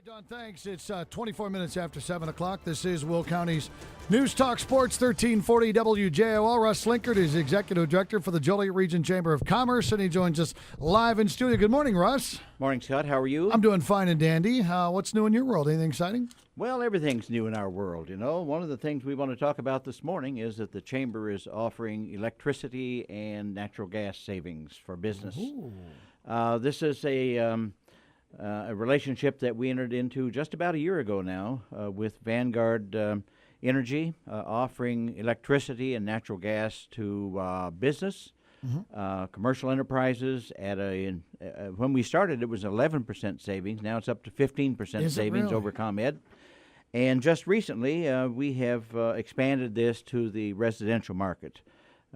Don, thanks. It's 24 minutes after 7 o'clock. This is Will County's News Talk Sports 1340 WJOL. Russ Slinkard is Executive Director for the Joliet Region Chamber of Commerce, and he joins us live in studio. Good morning, Russ. Morning, Scott. How are you? I'm doing fine and dandy. What's new in your world? Anything exciting? Well, everything's new in our world, you know. One of the things we want to talk about this morning is that the Chamber is offering electricity and natural gas savings for business. This is a relationship that we entered into just about a year ago now with Vanguard Energy, offering electricity and natural gas to business, commercial enterprises. When we started, it was 11% savings. Now it's up to 15% savings over ComEd. And just recently, we have expanded this to the residential market.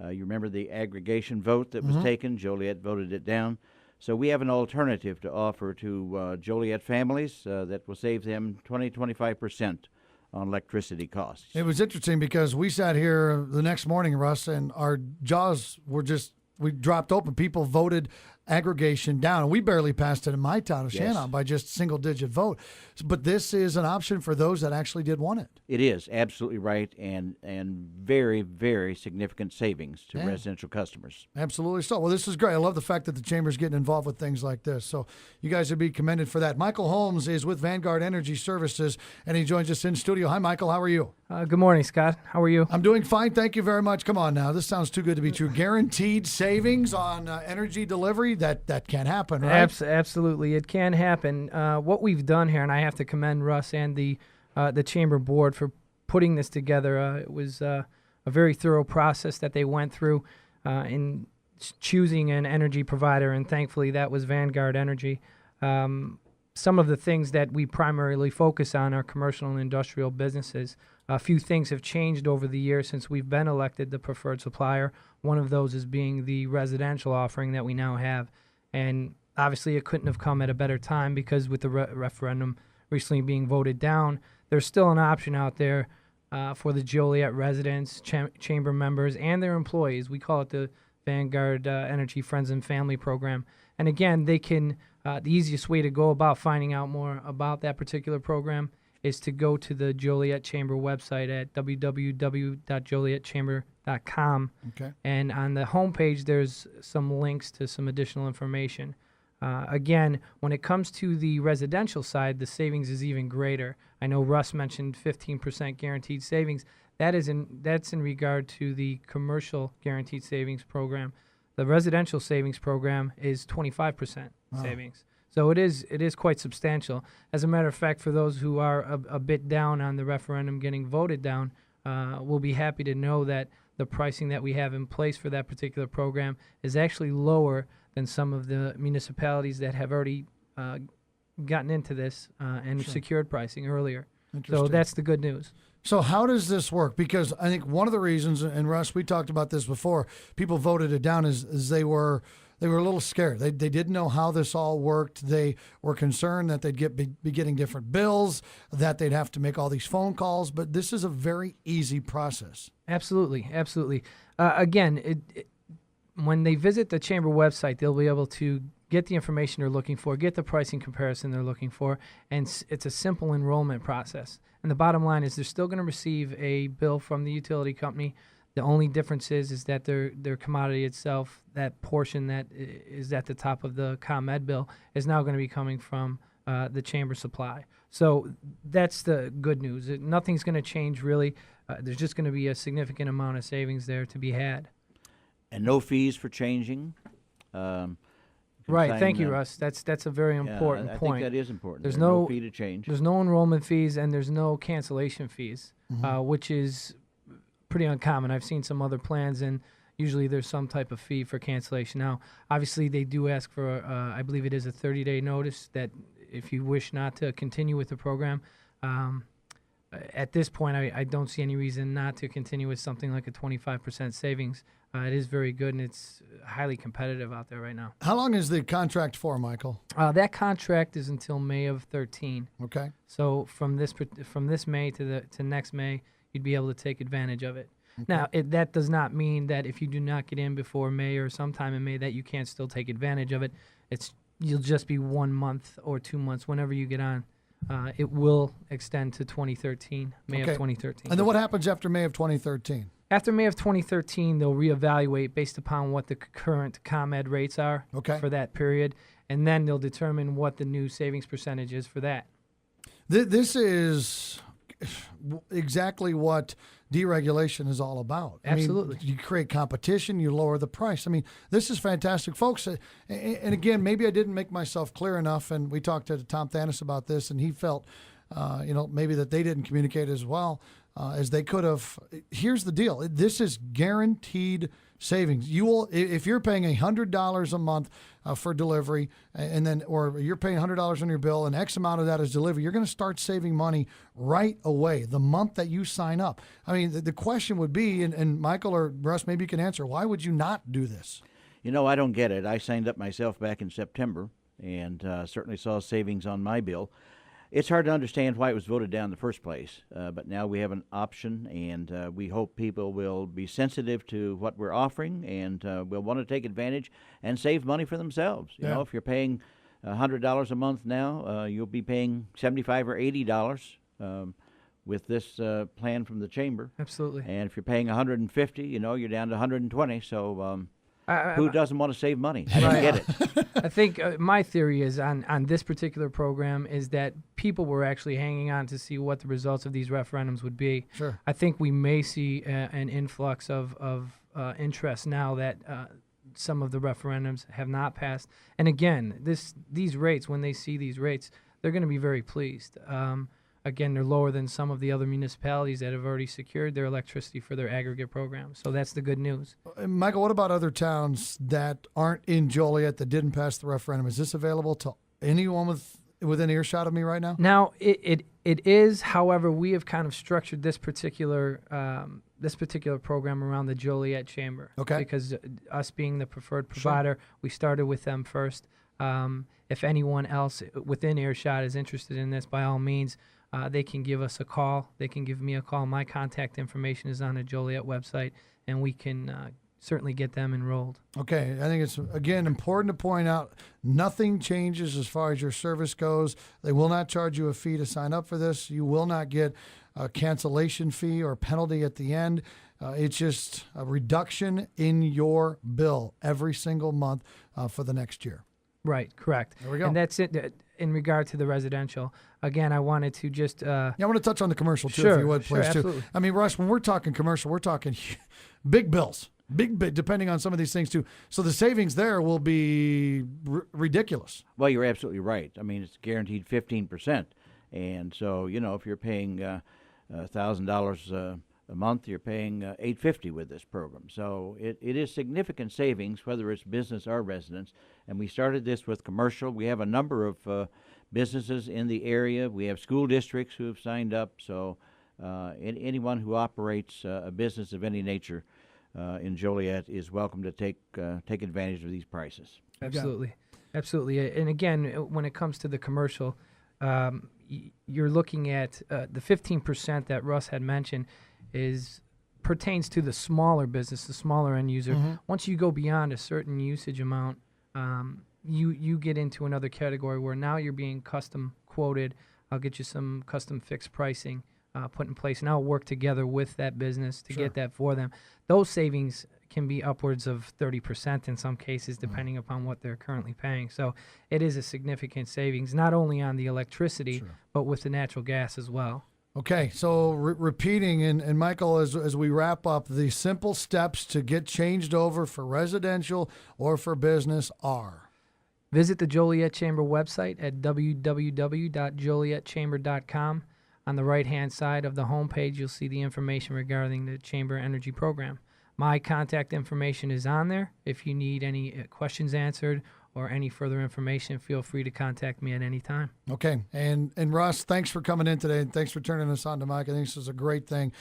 You remember the aggregation vote that was taken? Joliet voted it down. So we have an alternative to offer to Joliet families that will save them 20-25% on electricity costs. It was interesting because we sat here the next morning, Russ, and our jaws were we dropped open. People voted aggregation down, and we barely passed it in my town of Shannon by just single-digit vote. But this is an option for those that actually did want it. It is absolutely right, and very, very significant savings to residential customers. Absolutely so. Well, this is great. I love the fact that the Chamber's getting involved with things like this. So you guys would be commended for that. Michael Holmes is with Vanguard Energy Services, and he joins us in studio. Hi, Michael. How are you? Good morning, Scott. How are you? I'm doing fine. Thank you very much. Come on now. This sounds too good to be true. Guaranteed savings on energy delivery? That can't happen, right? Absolutely. It can happen. What we've done here, and I have to commend Russ and the Chamber Board for putting this together. It was a very thorough process that they went through in choosing an energy provider, and thankfully that was Vanguard Energy. Some of the things that we primarily focus on are commercial and industrial businesses. A few things have changed over the years since we've been elected the preferred supplier. One of those is being the residential offering that we now have. And obviously it couldn't have come at a better time because with the referendum recently being voted down, there's still an option out there for the Joliet residents, chamber members, and their employees. We call it the Vanguard Energy Friends and Family Program. And again, they can, the easiest way to go about finding out more about that particular program is to go to the Joliet Chamber website at www.jolietchamber.com. Okay. And on the homepage, there's some links to some additional information. Again, when it comes to the residential side, the savings is even greater. I know Russ mentioned 15% guaranteed savings. That's in regard to the commercial guaranteed savings program. The residential savings program is 25% savings. So it is quite substantial. As a matter of fact, for those who are a bit down on the referendum getting voted down, we'll be happy to know that the pricing that we have in place for that particular program is actually lower than some of the municipalities that have already gotten into this and secured pricing earlier. So that's the good news. So how does this work? Because I think one of the reasons, and Russ, we talked about this before, people voted it down is they were a little scared. They didn't know how this all worked. They were concerned that they'd be getting different bills, that they'd have to make all these phone calls. But this is a very easy process. Absolutely. Again, when they visit the Chamber website, they'll be able to get the information they're looking for, get the pricing comparison they're looking for, and it's a simple enrollment process. And the bottom line is they're still going to receive a bill from the utility company. The only difference is that their commodity itself, that portion that is at the top of the ComEd bill, is now going to be coming from the Chamber supply. So that's the good news. Nothing's going to change really. There's just going to be a significant amount of savings there to be had. And no fees for changing. Right. Thank you, Russ. That's a very important point. I think that is important. There's no fee to change. There's no enrollment fees and there's no cancellation fees, which is pretty uncommon. I've seen some other plans, and usually there's some type of fee for cancellation. Now, obviously, they do ask for, I believe it is a 30-day notice that if you wish not to continue with the program. At this point, I don't see any reason not to continue with something like a 25% savings. It is very good, and it's highly competitive out there right now. How long is the contract for, Michael? That contract is until May of 13. Okay. So from this May to next May, you'd be able to take advantage of it. Okay. Now, that does not mean that if you do not get in before May or sometime in May that you can't still take advantage of it. You'll just be 1 month or 2 months whenever you get on it will extend to 2013, May of Okay. 2013. And then what happens after May of 2013? After May of 2013, they'll reevaluate based upon what the current ComEd rates are Okay. for that period, and then they'll determine what the new savings percentage is for that. This is exactly what deregulation is all about. Absolutely. I mean, you create competition, you lower the price. I mean, this is fantastic, folks. And again, maybe I didn't make myself clear enough, and we talked to Tom Thanis about this, and he felt, maybe that they didn't communicate as well as they could have. Here's the deal. This is guaranteed savings. You will, if you're paying $100 a month for delivery, or you're paying $100 on your bill, and X amount of that is delivery, you're going to start saving money right away the month that you sign up. I mean, the question would be, and Michael or Russ, maybe you can answer, why would you not do this? I don't get it. I signed up myself back in September and certainly saw savings on my bill. It's hard to understand why it was voted down in the first place, but now we have an option, and we hope people will be sensitive to what we're offering and will want to take advantage and save money for themselves. You know, if you're paying $100 a month now, you'll be paying $75 or $80 with this plan from the chamber. Absolutely. And if you're paying $150, you're down to $120. So who doesn't want to save money? I don't get it. I think my theory is on this particular program is that people were actually hanging on to see what the results of these referendums would be. Sure. I think we may see an influx of interest now that some of the referendums have not passed. And again, these rates, when they see these rates, they're going to be very pleased. Again, they're lower than some of the other municipalities that have already secured their electricity for their aggregate program. So that's the good news. Michael, what about other towns that aren't in Joliet that didn't pass the referendum? Is this available to anyone within earshot of me right now? Now, it is. However, we have kind of structured this particular program around the Joliet Chamber. Okay. Because us being the preferred provider, we started with them first. If anyone else within earshot is interested in this, by all means, they can give us a call. They can give me a call. My contact information is on the Joliet website, and we can certainly get them enrolled. Okay. I think it's, again, important to point out nothing changes as far as your service goes. They will not charge you a fee to sign up for this. You will not get a cancellation fee or penalty at the end. It's just a reduction in your bill every single month for the next year. Right, correct. There we go. And that's it in regard to the residential. Again, I wanted to just... I want to touch on the commercial, too, Sure, if you would, sure, please, too. absolutely. I mean, Russ, when we're talking commercial, we're talking big bills, big, depending on some of these things, too. So the savings there will be ridiculous. Well, you're absolutely right. I mean, it's guaranteed 15%. And so, if you're paying $1,000 a month, you're paying $850 with this program. So it is significant savings, whether it's business or residents. And we started this with commercial. We have a number of businesses in the area. We have school districts who have signed up. So anyone who operates a business of any nature in Joliet is welcome to take advantage of these prices. Absolutely. Absolutely. And again, when it comes to the commercial, you're looking at the 15% that Russ had mentioned pertains to the smaller business, the smaller end user. Mm-hmm. Once you go beyond a certain usage amount, you get into another category where now you're being custom quoted. I'll get you some custom fixed pricing put in place, and I'll work together with that business to get that for them. Those savings can be upwards of 30% in some cases, depending upon what they're currently paying. So it is a significant savings, not only on the electricity, but with the natural gas as well. Okay, so repeating, and Michael, as we wrap up, the simple steps to get changed over for residential or for business are? Visit the Joliet Chamber website at www.jolietchamber.com. On the right-hand side of the homepage, you'll see the information regarding the Chamber Energy Program. My contact information is on there. If you need any questions answered or any further information, feel free to contact me at any time. Okay, and Russ, thanks for coming in today, and thanks for turning us on to Mike. I think this is a great thing.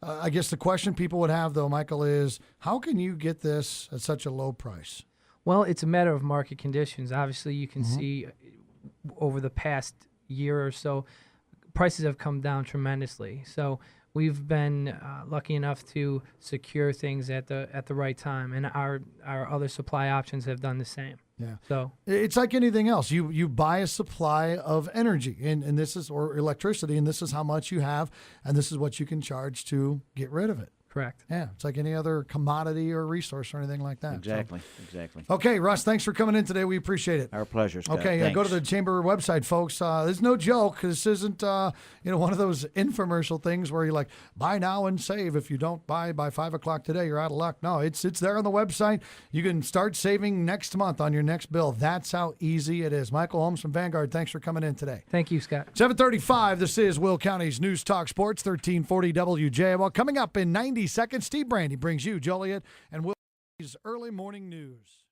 I guess the question people would have, though, Michael, is how can you get this at such a low price? Well, it's a matter of market conditions. Obviously, you can see over the past year or so, prices have come down tremendously. So we've been lucky enough to secure things at the right time, and our other supply options have done the same. Yeah. So It's like anything else. You buy a supply of energy, and this is or electricity, and this is how much you have, and this is what you can charge to get rid of it. correct. Yeah, it's like any other commodity or resource or anything like that. Exactly. Okay, Russ, thanks for coming in today. We appreciate it. Our pleasure, Scott. Okay, go to the Chamber website, folks. There's no joke. This isn't one of those infomercial things where you're like, buy now and save. If you don't buy by 5 o'clock today, you're out of luck. No, it's there on the website. You can start saving next month on your next bill. That's how easy it is. Michael Holmes from Vanguard, thanks for coming in today. Thank you, Scott. 7:35. This is Will County's News Talk Sports, 1340 WJOL. Coming up in 90 seconds, Steve Brandy brings you Joliet and Will County's early morning news.